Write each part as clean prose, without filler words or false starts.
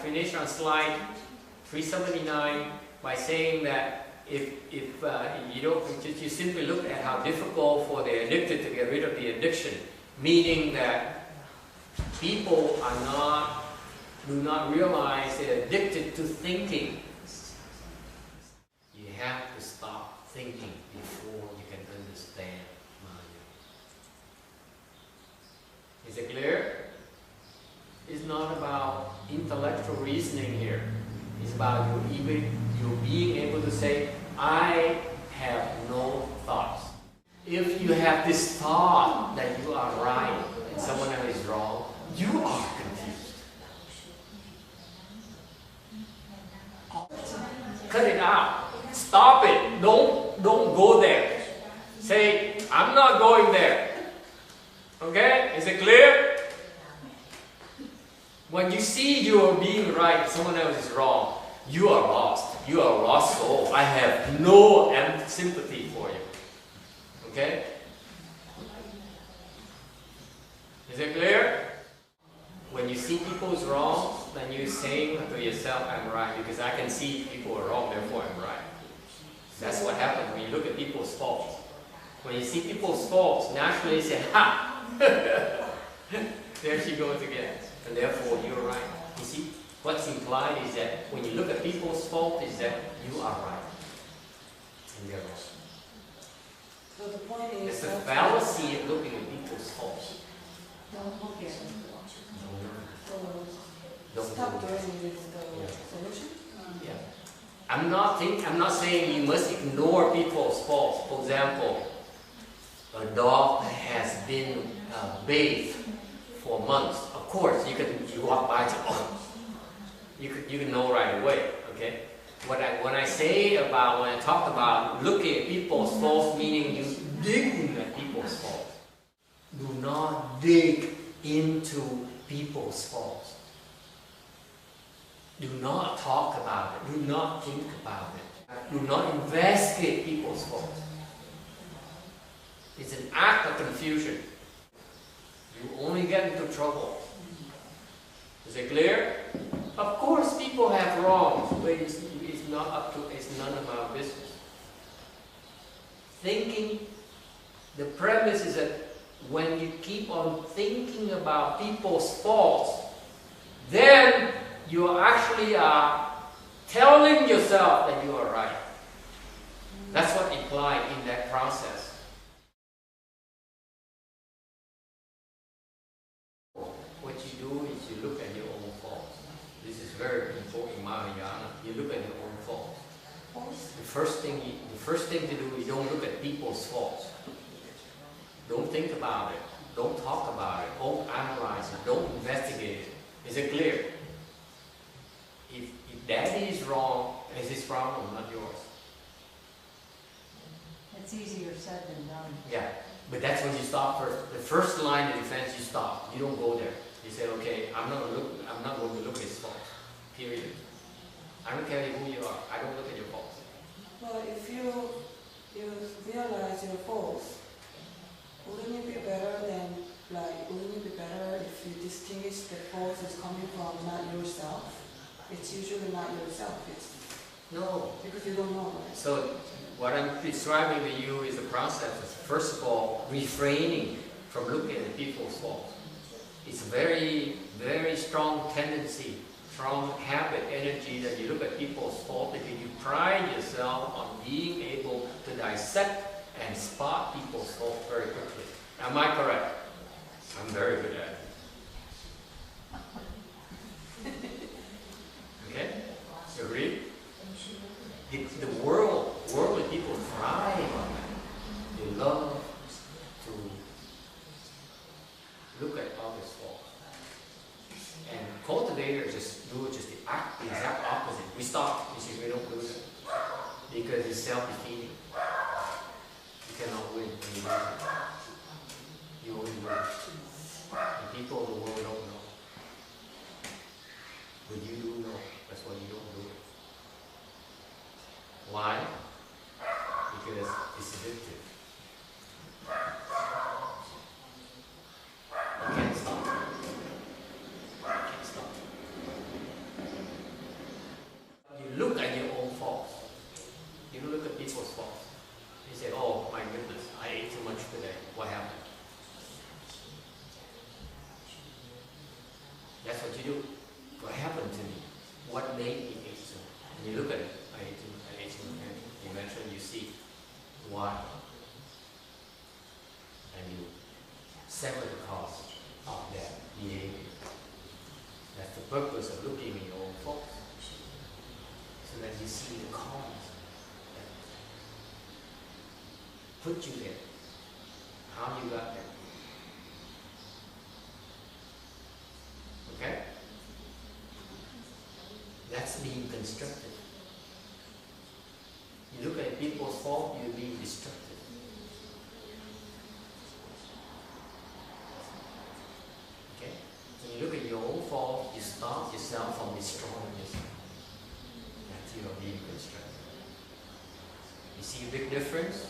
finish on slide 379 by saying that if you don't, you simply look at how difficult for the addicted to get rid of the addiction, meaning that people do not realize they're addicted to thinking. You have to stop thinking before you can understand Maya. Is it clear? It's not about intellectual reasoning here. It's about you being able to say, I have no thoughts. If you have this thought that you are right and someone else is wrong, you are confused. Cut it out. Stop it. Don't go there. Say, I'm not going there. Okay? Is it clear? When you see you are being right, someone else is wrong, you are lost. You are a lost soul. I have no sympathy for you. Okay? Is it clear? When you see people is wrong, then you're saying to yourself, I'm right, because I can see people are wrong, therefore I'm right. That's what happens when you look at people's faults. When you see people's faults, naturally you say, ha! There she goes again. And therefore you're right. You see, what's implied is that when you look at people's fault is that you are right. And they're wrong. So the point is... It's the fallacy of looking at people's faults. Don't look at them. Don't stop doing it with the solution? Yeah. I'm not saying you must ignore people's faults. For example, a dog that has been bathed for months. Of course, you walk by and say, oh, you can know right away. Okay. When I talk about looking at people's faults, meaning you dig at people's faults. Do not dig into people's faults. Do not talk about it. Do not think about it. Do not investigate people's faults. It's an act of confusion. You only get into trouble. Is it clear? Of course, people have wrongs, but it's none of our business. Thinking, the premise is that when you keep on thinking about people's faults, then you actually are telling yourself that you are right. That's what implied in that process. What you do is you look at your own faults. This is very important in Mahayana. You look at your own faults. The first thing to do is don't look at people's faults. Don't think about it. Don't talk about it. Don't analyze it. Don't investigate it. Is it clear? If daddy is wrong, it's his problem, not yours. It's easier said than done. Yeah, but that's when you stop first. The first line of defense, you stop. You don't go there. You say, okay, I'm not going to look at his faults. Period. I don't care who you are. I don't look at your faults. Well, if you realize your faults, wouldn't it be better if you distinguish the faults is coming from not yourself? It's usually not yourself. No. Because you don't know, right? So what I'm describing to you is the process of, first of all, refraining from looking at people's faults. It's a very, very strong tendency, strong habit, energy that you look at people's faults because you pride yourself on being able to dissect and spot people's faults very quickly. Am I correct? I'm very good at it. Okay? You agree? The worldly people thrive on that. They love to look at others' faults. And cultivators just do just the exact opposite. We stop. You see, we don't do it. Because it's self-defeating. You cannot win when you do it. You only win. And people in the world don't know. But you do know. That's why you don't do it. Why? Because it's addictive. You can't stop. You can't stop. you, what happened to me? What made me age too? And you look at it, and eventually you see why. And you sever the cause of that behavior. That's the purpose of looking in your own faults. So that you see the cause that put you there. How you got there. Okay? That's being constructive. You look at people's fault, you're being destructive. Okay? When you look at your own fault, you stop yourself from destroying yourself. That's your being constructive. You see a big difference?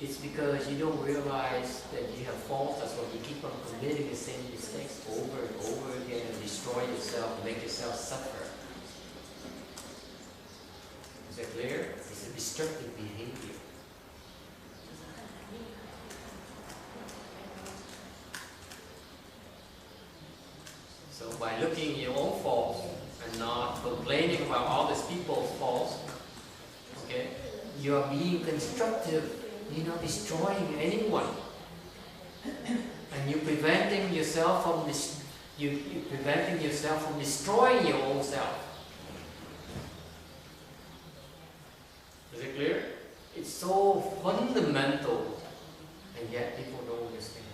It's because you don't realize that you have faults. That's why you keep on committing the same mistakes over and over again and destroy yourself, make yourself suffer. Is that clear? It's a destructive behavior. So by looking at your own faults and not complaining about other people's faults, okay, you are being constructive. You're not destroying anyone, and you're preventing yourself from you're preventing yourself from destroying your own self. Is it clear? It's so fundamental, and yet people don't understand.